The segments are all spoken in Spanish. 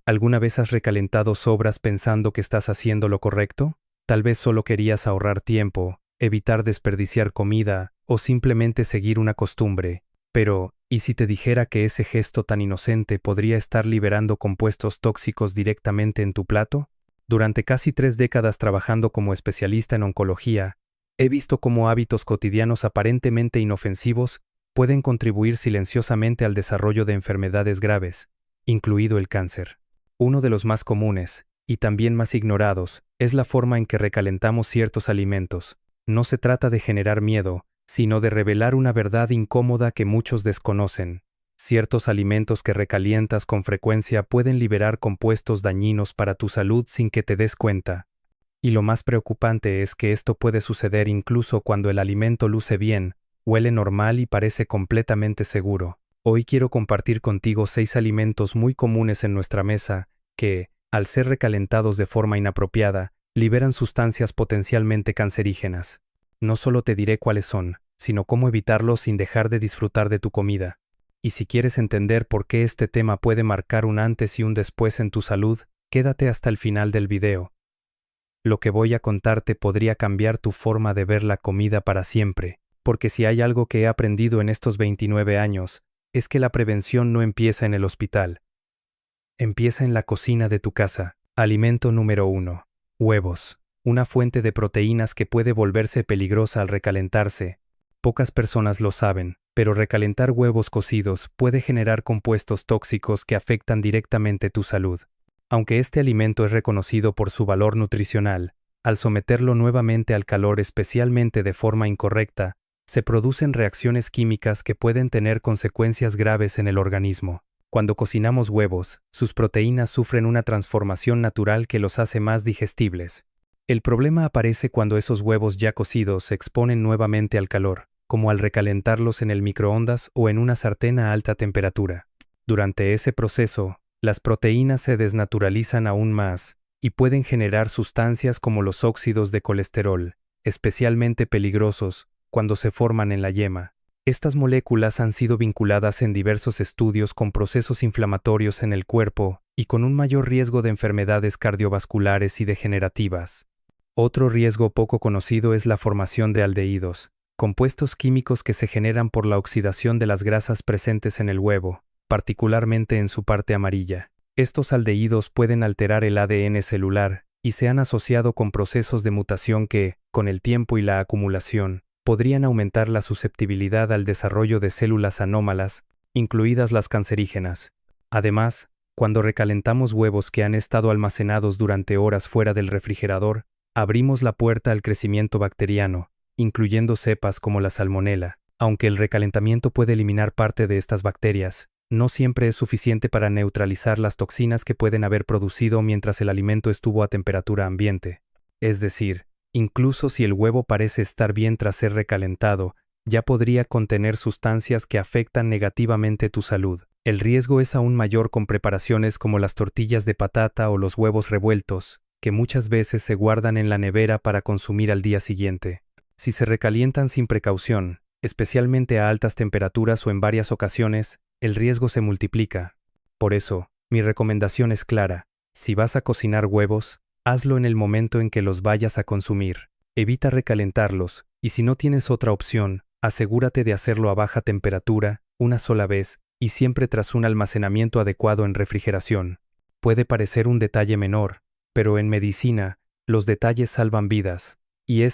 ¿Alguna vez has recalentado sobras pensando que estás haciendo lo correcto? Tal vez solo querías ahorrar tiempo, evitar desperdiciar comida o simplemente seguir una costumbre. Pero, ¿y si te dijera que ese gesto tan inocente podría estar liberando compuestos tóxicos directamente en tu plato? Durante casi 3 décadas trabajando como especialista en oncología, he visto cómo hábitos cotidianos aparentemente inofensivos pueden contribuir silenciosamente al desarrollo de enfermedades graves, incluido el cáncer. Uno de los más comunes, y también más ignorados, es la forma en que recalentamos ciertos alimentos. No se trata de generar miedo, sino de revelar una verdad incómoda que muchos desconocen. Ciertos alimentos que recalientas con frecuencia pueden liberar compuestos dañinos para tu salud sin que te des cuenta. Y lo más preocupante es que esto puede suceder incluso cuando el alimento luce bien, huele normal y parece completamente seguro. Hoy quiero compartir contigo 6 alimentos muy comunes en nuestra mesa que, al ser recalentados de forma inapropiada, liberan sustancias potencialmente cancerígenas. No solo te diré cuáles son, sino cómo evitarlos sin dejar de disfrutar de tu comida. Y si quieres entender por qué este tema puede marcar un antes y un después en tu salud, quédate hasta el final del video. Lo que voy a contarte podría cambiar tu forma de ver la comida para siempre, porque si hay algo que he aprendido en estos 29 años, es que la prevención no empieza en el hospital. Empieza en la cocina de tu casa. Alimento número 1. Huevos. Una fuente de proteínas que puede volverse peligrosa al recalentarse. Pocas personas lo saben, pero recalentar huevos cocidos puede generar compuestos tóxicos que afectan directamente tu salud. Aunque este alimento es reconocido por su valor nutricional, al someterlo nuevamente al calor, especialmente de forma incorrecta, se producen reacciones químicas que pueden tener consecuencias graves en el organismo. Cuando cocinamos huevos, sus proteínas sufren una transformación natural que los hace más digestibles. El problema aparece cuando esos huevos ya cocidos se exponen nuevamente al calor, como al recalentarlos en el microondas o en una sartén a alta temperatura. Durante ese proceso, las proteínas se desnaturalizan aún más y pueden generar sustancias como los óxidos de colesterol, especialmente peligrosos cuando se forman en la yema. Estas moléculas han sido vinculadas en diversos estudios con procesos inflamatorios en el cuerpo y con un mayor riesgo de enfermedades cardiovasculares y degenerativas. Otro riesgo poco conocido es la formación de aldehídos, compuestos químicos que se generan por la oxidación de las grasas presentes en el huevo, particularmente en su parte amarilla. Estos aldehídos pueden alterar el ADN celular y se han asociado con procesos de mutación que, con el tiempo y la acumulación, podrían aumentar la susceptibilidad al desarrollo de células anómalas, incluidas las cancerígenas. Además, cuando recalentamos huevos que han estado almacenados durante horas fuera del refrigerador, abrimos la puerta al crecimiento bacteriano, incluyendo cepas como la salmonela. Aunque el recalentamiento puede eliminar parte de estas bacterias, no siempre es suficiente para neutralizar las toxinas que pueden haber producido mientras el alimento estuvo a temperatura ambiente. Es decir, incluso si el huevo parece estar bien tras ser recalentado, ya podría contener sustancias que afectan negativamente tu salud. El riesgo es aún mayor con preparaciones como las tortillas de patata o los huevos revueltos, que muchas veces se guardan en la nevera para consumir al día siguiente. Si se recalientan sin precaución, especialmente a altas temperaturas o en varias ocasiones, el riesgo se multiplica. Por eso, mi recomendación es clara: si vas a cocinar huevos, hazlo en el momento en que los vayas a consumir. Evita recalentarlos, y si no tienes otra opción, asegúrate de hacerlo a baja temperatura, una sola vez, y siempre tras un almacenamiento adecuado en refrigeración. Puede parecer un detalle menor, pero en medicina, los detalles salvan vidas, y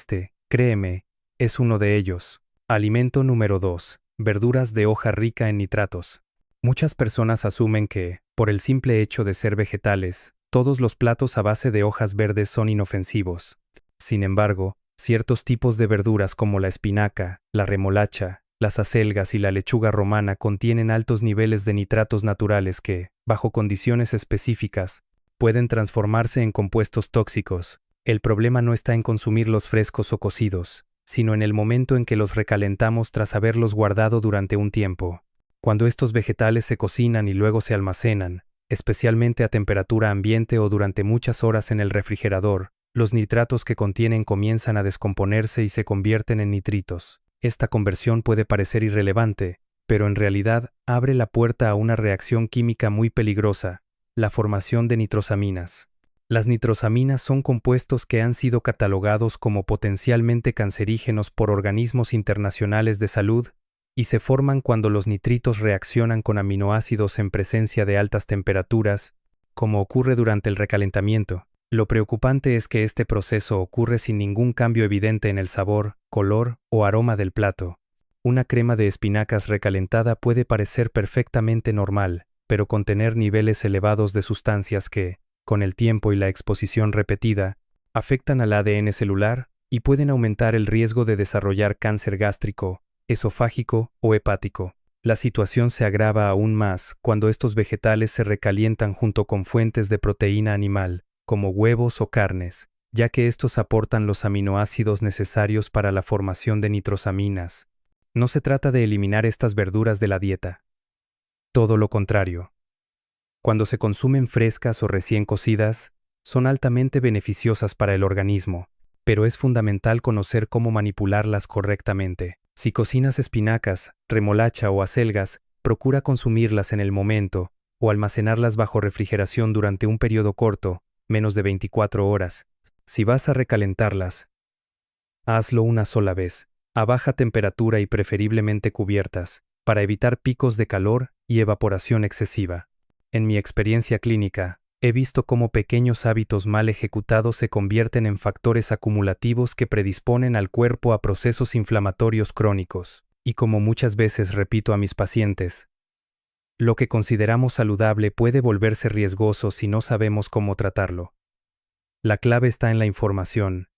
créeme, es uno de ellos. Alimento número 2. Verduras de hoja rica en nitratos. Muchas personas asumen que, por el simple hecho de ser vegetales, todos los platos a base de hojas verdes son inofensivos. Sin embargo, ciertos tipos de verduras como la espinaca, la remolacha, las acelgas y la lechuga romana contienen altos niveles de nitratos naturales que, bajo condiciones específicas, pueden transformarse en compuestos tóxicos. El problema no está en consumirlos frescos o cocidos, sino en el momento en que los recalentamos tras haberlos guardado durante un tiempo. Cuando estos vegetales se cocinan y luego se almacenan, especialmente a temperatura ambiente o durante muchas horas en el refrigerador, los nitratos que contienen comienzan a descomponerse y se convierten en nitritos. Esta conversión puede parecer irrelevante, pero en realidad abre la puerta a una reacción química muy peligrosa, La formación de nitrosaminas. Las nitrosaminas son compuestos que han sido catalogados como potencialmente cancerígenos por organismos internacionales de salud y se forman cuando los nitritos reaccionan con aminoácidos en presencia de altas temperaturas, como ocurre durante el recalentamiento. Lo preocupante es que este proceso ocurre sin ningún cambio evidente en el sabor, color o aroma del plato. Una crema de espinacas recalentada puede parecer perfectamente normal, pero contener niveles elevados de sustancias que, con el tiempo y la exposición repetida, afectan al ADN celular y pueden aumentar el riesgo de desarrollar cáncer gástrico, esofágico o hepático. La situación se agrava aún más cuando estos vegetales se recalientan junto con fuentes de proteína animal, como huevos o carnes, ya que estos aportan los aminoácidos necesarios para la formación de nitrosaminas. No se trata de eliminar estas verduras de la dieta. Todo lo contrario. Cuando se consumen frescas o recién cocidas, son altamente beneficiosas para el organismo, pero es fundamental conocer cómo manipularlas correctamente. Si cocinas espinacas, remolacha o acelgas, procura consumirlas en el momento o almacenarlas bajo refrigeración durante un periodo corto, menos de 24 horas. Si vas a recalentarlas, hazlo una sola vez, a baja temperatura y preferiblemente cubiertas, para evitar picos de calor y evaporación excesiva. En mi experiencia clínica, he visto cómo pequeños hábitos mal ejecutados se convierten en factores acumulativos que predisponen al cuerpo a procesos inflamatorios crónicos. Y como muchas veces repito a mis pacientes, lo que consideramos saludable puede volverse riesgoso si no sabemos cómo tratarlo. La clave está en la información.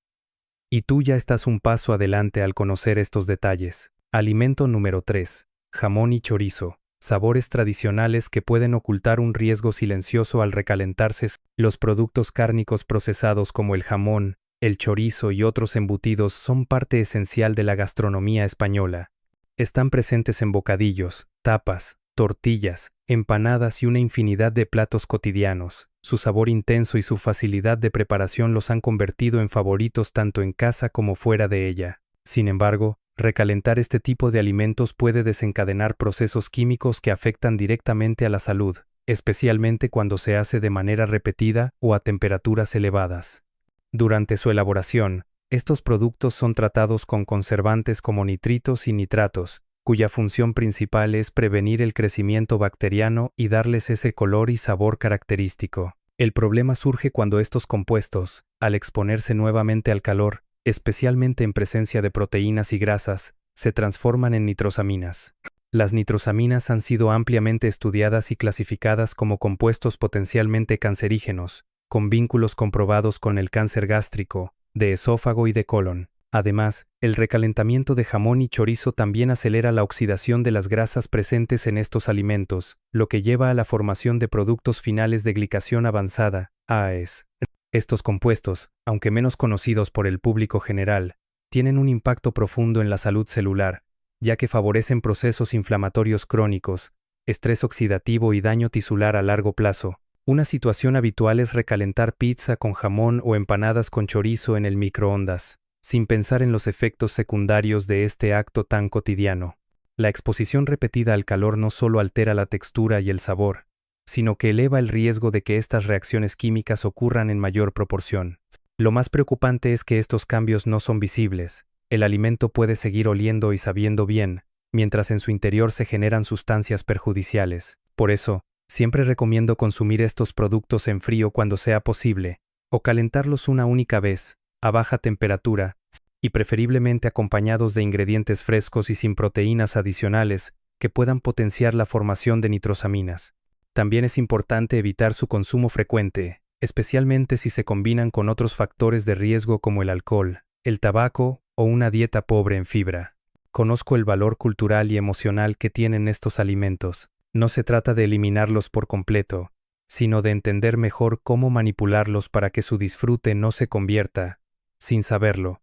Y tú ya estás un paso adelante al conocer estos detalles. Alimento número 3. Jamón y chorizo. Sabores tradicionales que pueden ocultar un riesgo silencioso al recalentarse. Los productos cárnicos procesados como el jamón, el chorizo y otros embutidos son parte esencial de la gastronomía española. Están presentes en bocadillos, tapas, tortillas, empanadas y una infinidad de platos cotidianos. Su sabor intenso y su facilidad de preparación los han convertido en favoritos tanto en casa como fuera de ella. Sin embargo, recalentar este tipo de alimentos puede desencadenar procesos químicos que afectan directamente a la salud, especialmente cuando se hace de manera repetida o a temperaturas elevadas. Durante su elaboración, estos productos son tratados con conservantes como nitritos y nitratos, cuya función principal es prevenir el crecimiento bacteriano y darles ese color y sabor característico. El problema surge cuando estos compuestos, al exponerse nuevamente al calor, especialmente en presencia de proteínas y grasas, se transforman en nitrosaminas. Las nitrosaminas han sido ampliamente estudiadas y clasificadas como compuestos potencialmente cancerígenos, con vínculos comprobados con el cáncer gástrico, de esófago y de colon. Además, el recalentamiento de jamón y chorizo también acelera la oxidación de las grasas presentes en estos alimentos, lo que lleva a la formación de productos finales de glicación avanzada, AES. Estos compuestos, aunque menos conocidos por el público general, tienen un impacto profundo en la salud celular, ya que favorecen procesos inflamatorios crónicos, estrés oxidativo y daño tisular a largo plazo. Una situación habitual es recalentar pizza con jamón o empanadas con chorizo en el microondas, sin pensar en los efectos secundarios de este acto tan cotidiano. La exposición repetida al calor no solo altera la textura y el sabor, sino que eleva el riesgo de que estas reacciones químicas ocurran en mayor proporción. Lo más preocupante es que estos cambios no son visibles. El alimento puede seguir oliendo y sabiendo bien, mientras en su interior se generan sustancias perjudiciales. Por eso, siempre recomiendo consumir estos productos en frío cuando sea posible, o calentarlos una única vez, a baja temperatura, y preferiblemente acompañados de ingredientes frescos y sin proteínas adicionales que puedan potenciar la formación de nitrosaminas. También es importante evitar su consumo frecuente, especialmente si se combinan con otros factores de riesgo como el alcohol, el tabaco o una dieta pobre en fibra. Conozco el valor cultural y emocional que tienen estos alimentos. No se trata de eliminarlos por completo, sino de entender mejor cómo manipularlos para que su disfrute no se convierta, sin saberlo,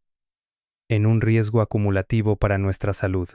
en un riesgo acumulativo para nuestra salud.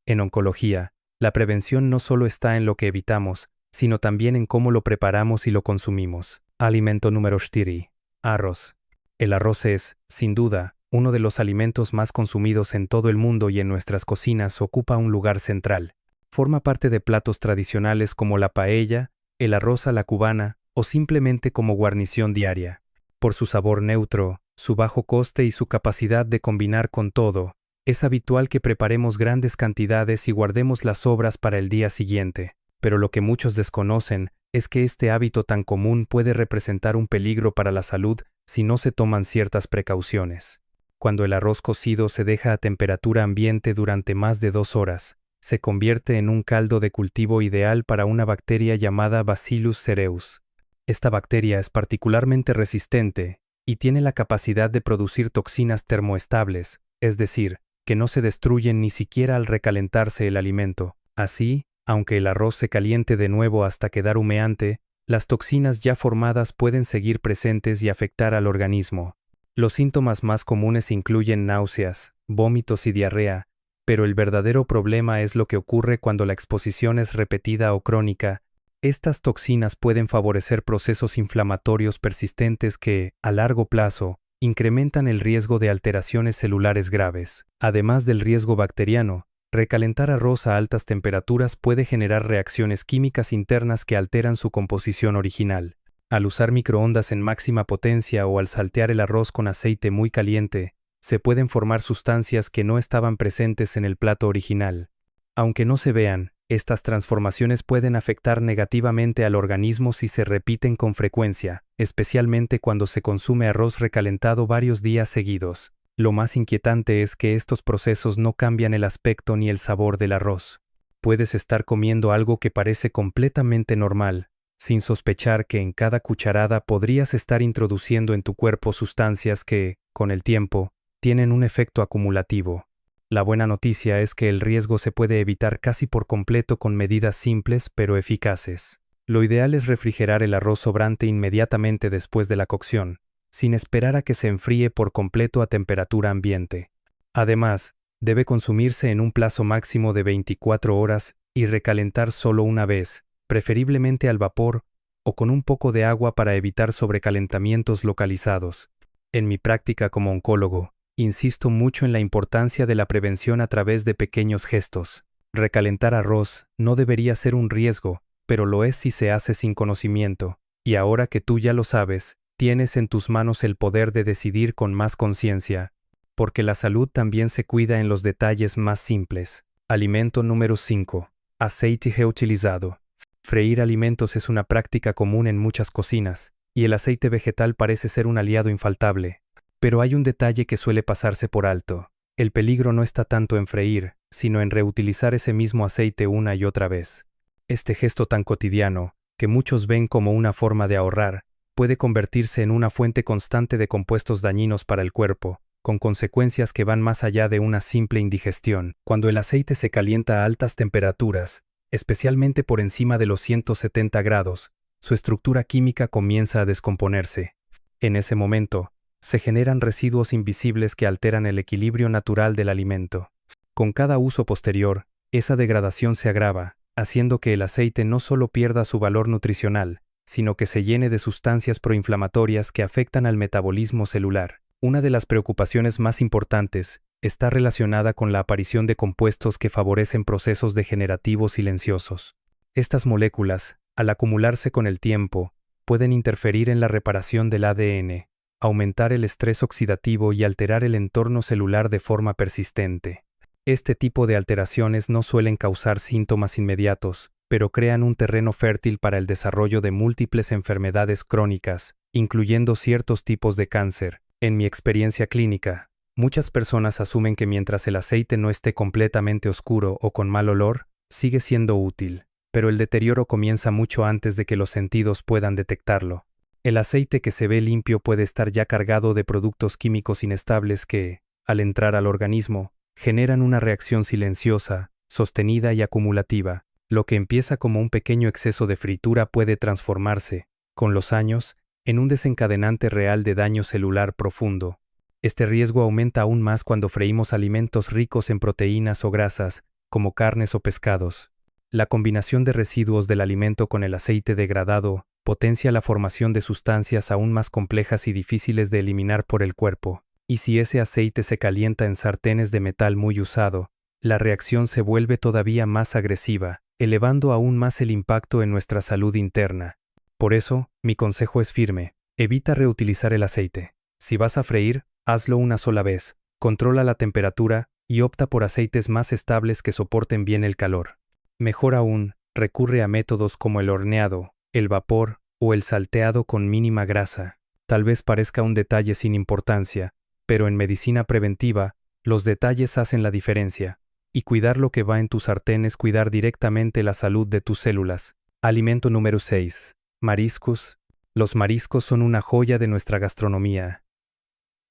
En oncología, la prevención no solo está en lo que evitamos, sino también en cómo lo preparamos y lo consumimos. Alimento número 4. Arroz. El arroz es, sin duda, uno de los alimentos más consumidos en todo el mundo y en nuestras cocinas ocupa un lugar central. Forma parte de platos tradicionales como la paella, el arroz a la cubana o simplemente como guarnición diaria. Por su sabor neutro, su bajo coste y su capacidad de combinar con todo, es habitual que preparemos grandes cantidades y guardemos las sobras para el día siguiente. Pero lo que muchos desconocen es que este hábito tan común puede representar un peligro para la salud si no se toman ciertas precauciones. Cuando el arroz cocido se deja a temperatura ambiente durante más de 2 horas, se convierte en un caldo de cultivo ideal para una bacteria llamada Bacillus cereus. Esta bacteria es particularmente resistente y tiene la capacidad de producir toxinas termoestables, es decir, que no se destruyen ni siquiera al recalentarse el alimento. Así, aunque el arroz se caliente de nuevo hasta quedar humeante, las toxinas ya formadas pueden seguir presentes y afectar al organismo. Los síntomas más comunes incluyen náuseas, vómitos y diarrea, pero el verdadero problema es lo que ocurre cuando la exposición es repetida o crónica. Estas toxinas pueden favorecer procesos inflamatorios persistentes que, a largo plazo, incrementan el riesgo de alteraciones celulares graves. Además del riesgo bacteriano, recalentar arroz a altas temperaturas puede generar reacciones químicas internas que alteran su composición original. Al usar microondas en máxima potencia o al saltear el arroz con aceite muy caliente, se pueden formar sustancias que no estaban presentes en el plato original. Aunque no se vean, estas transformaciones pueden afectar negativamente al organismo si se repiten con frecuencia, especialmente cuando se consume arroz recalentado varios días seguidos. Lo más inquietante es que estos procesos no cambian el aspecto ni el sabor del arroz. Puedes estar comiendo algo que parece completamente normal, sin sospechar que en cada cucharada podrías estar introduciendo en tu cuerpo sustancias que, con el tiempo, tienen un efecto acumulativo. La buena noticia es que el riesgo se puede evitar casi por completo con medidas simples pero eficaces. Lo ideal es refrigerar el arroz sobrante inmediatamente después de la cocción, sin esperar a que se enfríe por completo a temperatura ambiente. Además, debe consumirse en un plazo máximo de 24 horas y recalentar solo una vez, preferiblemente al vapor o con un poco de agua para evitar sobrecalentamientos localizados. En mi práctica como oncólogo, insisto mucho en la importancia de la prevención a través de pequeños gestos. Recalentar arroz no debería ser un riesgo, pero lo es si se hace sin conocimiento. Y ahora que tú ya lo sabes, tienes en tus manos el poder de decidir con más conciencia, porque la salud también se cuida en los detalles más simples. Alimento número 5. Aceite reutilizado. Freír alimentos es una práctica común en muchas cocinas, y el aceite vegetal parece ser un aliado infaltable. Pero hay un detalle que suele pasarse por alto. El peligro no está tanto en freír, sino en reutilizar ese mismo aceite una y otra vez. Este gesto tan cotidiano, que muchos ven como una forma de ahorrar, puede convertirse en una fuente constante de compuestos dañinos para el cuerpo, con consecuencias que van más allá de una simple indigestión. Cuando el aceite se calienta a altas temperaturas, especialmente por encima de los 170 grados, su estructura química comienza a descomponerse. En ese momento, se generan residuos invisibles que alteran el equilibrio natural del alimento. Con cada uso posterior, esa degradación se agrava, haciendo que el aceite no solo pierda su valor nutricional, sino que se llene de sustancias proinflamatorias que afectan al metabolismo celular. Una de las preocupaciones más importantes está relacionada con la aparición de compuestos que favorecen procesos degenerativos silenciosos. Estas moléculas, al acumularse con el tiempo, pueden interferir en la reparación del ADN, aumentar el estrés oxidativo y alterar el entorno celular de forma persistente. Este tipo de alteraciones no suelen causar síntomas inmediatos, pero crean un terreno fértil para el desarrollo de múltiples enfermedades crónicas, incluyendo ciertos tipos de cáncer. En mi experiencia clínica, muchas personas asumen que mientras el aceite no esté completamente oscuro o con mal olor, sigue siendo útil, pero el deterioro comienza mucho antes de que los sentidos puedan detectarlo. El aceite que se ve limpio puede estar ya cargado de productos químicos inestables que, al entrar al organismo, generan una reacción silenciosa, sostenida y acumulativa. Lo que empieza como un pequeño exceso de fritura puede transformarse, con los años, en un desencadenante real de daño celular profundo. Este riesgo aumenta aún más cuando freímos alimentos ricos en proteínas o grasas, como carnes o pescados. La combinación de residuos del alimento con el aceite degradado potencia la formación de sustancias aún más complejas y difíciles de eliminar por el cuerpo. Y si ese aceite se calienta en sartenes de metal muy usado, la reacción se vuelve todavía más agresiva, elevando aún más el impacto en nuestra salud interna. Por eso, mi consejo es firme: evita reutilizar el aceite. Si vas a freír, hazlo una sola vez, controla la temperatura y opta por aceites más estables que soporten bien el calor. Mejor aún, recurre a métodos como el horneado, el vapor o el salteado con mínima grasa. Tal vez parezca un detalle sin importancia, pero en medicina preventiva, los detalles hacen la diferencia. Y cuidar lo que va en tu sartén es cuidar directamente la salud de tus células. Alimento número 6. Mariscos. Los mariscos son una joya de nuestra gastronomía.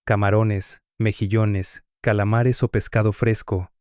Camarones, mejillones, calamares o pescado fresco.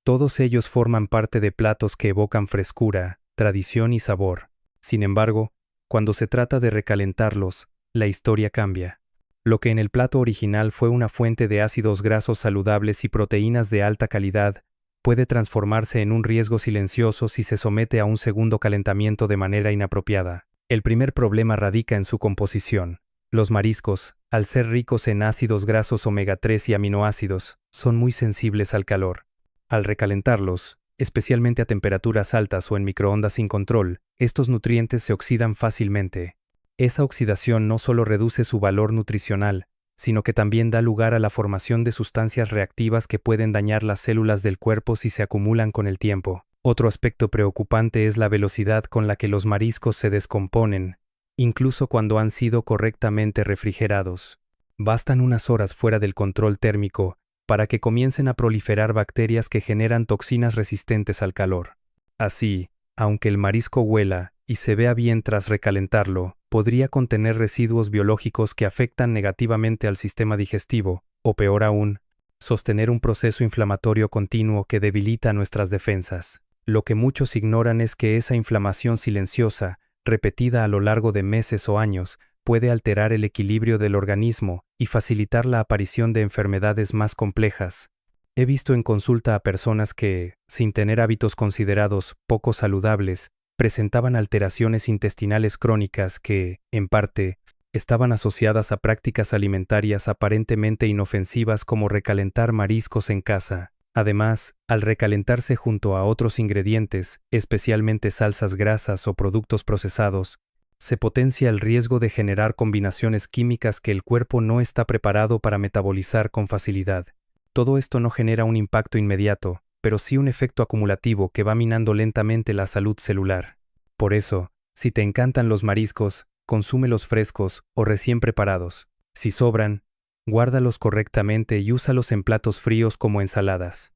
Todos ellos forman parte de platos que evocan frescura, tradición y sabor. Sin embargo, cuando se trata de recalentarlos, la historia cambia. Lo que en el plato original fue una fuente de ácidos grasos saludables y proteínas de alta calidad, puede transformarse en un riesgo silencioso si se somete a un segundo calentamiento de manera inapropiada. El primer problema radica en su composición. Los mariscos, al ser ricos en ácidos grasos omega 3 y aminoácidos, son muy sensibles al calor. Al recalentarlos, especialmente a temperaturas altas o en microondas sin control, estos nutrientes se oxidan fácilmente. Esa oxidación no solo reduce su valor nutricional, sino que también da lugar a la formación de sustancias reactivas que pueden dañar las células del cuerpo si se acumulan con el tiempo. Otro aspecto preocupante es la velocidad con la que los mariscos se descomponen, incluso cuando han sido correctamente refrigerados. Bastan unas horas fuera del control térmico para que comiencen a proliferar bacterias que generan toxinas resistentes al calor. Así, aunque el marisco huela y se vea bien tras recalentarlo, podría contener residuos biológicos que afectan negativamente al sistema digestivo, o peor aún, sostener un proceso inflamatorio continuo que debilita nuestras defensas. Lo que muchos ignoran es que esa inflamación silenciosa, repetida a lo largo de meses o años, puede alterar el equilibrio del organismo y facilitar la aparición de enfermedades más complejas. He visto en consulta a personas que, sin tener hábitos considerados poco saludables, presentaban alteraciones intestinales crónicas que, en parte, estaban asociadas a prácticas alimentarias aparentemente inofensivas como recalentar mariscos en casa. Además, al recalentarse junto a otros ingredientes, especialmente salsas grasas o productos procesados, se potencia el riesgo de generar combinaciones químicas que el cuerpo no está preparado para metabolizar con facilidad. Todo esto no genera un impacto inmediato, pero sí un efecto acumulativo que va minando lentamente la salud celular. Por eso, si te encantan los mariscos, consúmelos frescos o recién preparados. Si sobran, guárdalos correctamente y úsalos en platos fríos como ensaladas,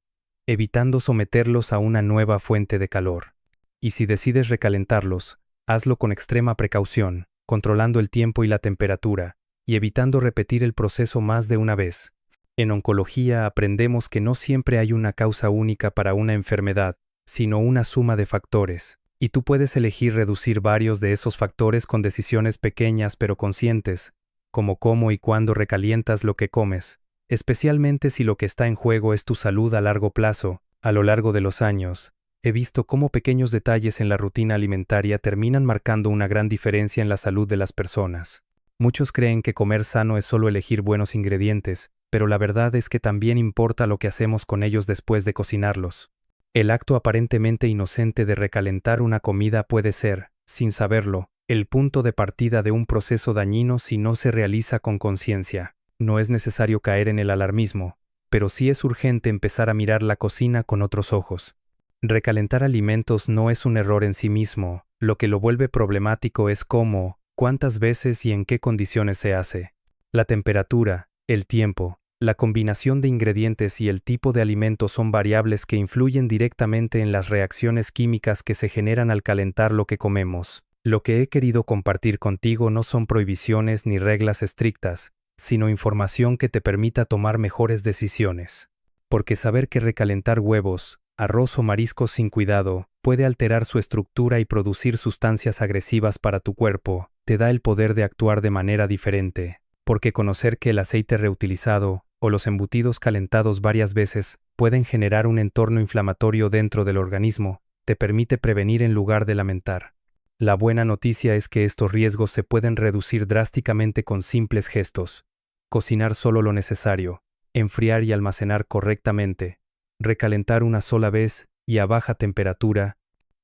evitando someterlos a una nueva fuente de calor. Y si decides recalentarlos, hazlo con extrema precaución, controlando el tiempo y la temperatura, y evitando repetir el proceso más de una vez. En oncología aprendemos que no siempre hay una causa única para una enfermedad, sino una suma de factores, y tú puedes elegir reducir varios de esos factores con decisiones pequeñas pero conscientes, como cómo y cuándo recalientas lo que comes, especialmente si lo que está en juego es tu salud a largo plazo. A lo largo de los años, he visto cómo pequeños detalles en la rutina alimentaria terminan marcando una gran diferencia en la salud de las personas. Muchos creen que comer sano es solo elegir buenos ingredientes, pero la verdad es que también importa lo que hacemos con ellos después de cocinarlos. El acto aparentemente inocente de recalentar una comida puede ser, sin saberlo, el punto de partida de un proceso dañino si no se realiza con conciencia. No es necesario caer en el alarmismo, pero sí es urgente empezar a mirar la cocina con otros ojos. Recalentar alimentos no es un error en sí mismo, lo que lo vuelve problemático es cómo, cuántas veces y en qué condiciones se hace. La temperatura, el tiempo, la combinación de ingredientes y el tipo de alimento son variables que influyen directamente en las reacciones químicas que se generan al calentar lo que comemos. Lo que he querido compartir contigo no son prohibiciones ni reglas estrictas, sino información que te permita tomar mejores decisiones. Porque saber que recalentar huevos, arroz o mariscos sin cuidado puede alterar su estructura y producir sustancias agresivas para tu cuerpo, te da el poder de actuar de manera diferente. Porque conocer que el aceite reutilizado o los embutidos calentados varias veces pueden generar un entorno inflamatorio dentro del organismo, te permite prevenir en lugar de lamentar. La buena noticia es que estos riesgos se pueden reducir drásticamente con simples gestos. Cocinar solo lo necesario, enfriar y almacenar correctamente, recalentar una sola vez y a baja temperatura,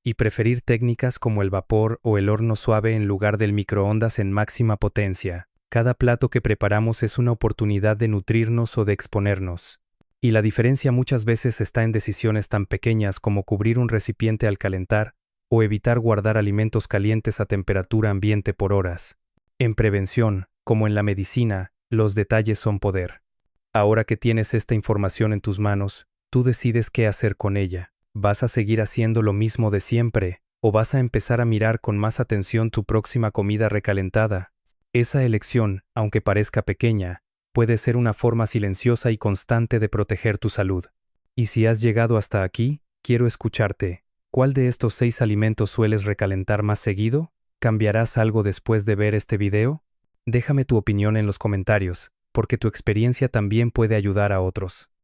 y preferir técnicas como el vapor o el horno suave en lugar del microondas en máxima potencia. Cada plato que preparamos es una oportunidad de nutrirnos o de exponernos. Y la diferencia muchas veces está en decisiones tan pequeñas como cubrir un recipiente al calentar o evitar guardar alimentos calientes a temperatura ambiente por horas. En prevención, como en la medicina, los detalles son poder. Ahora que tienes esta información en tus manos, tú decides qué hacer con ella. ¿Vas a seguir haciendo lo mismo de siempre, o vas a empezar a mirar con más atención tu próxima comida recalentada? Esa elección, aunque parezca pequeña, puede ser una forma silenciosa y constante de proteger tu salud. Y si has llegado hasta aquí, quiero escucharte. ¿Cuál de estos 6 alimentos sueles recalentar más seguido? ¿Cambiarás algo después de ver este video? Déjame tu opinión en los comentarios, porque tu experiencia también puede ayudar a otros.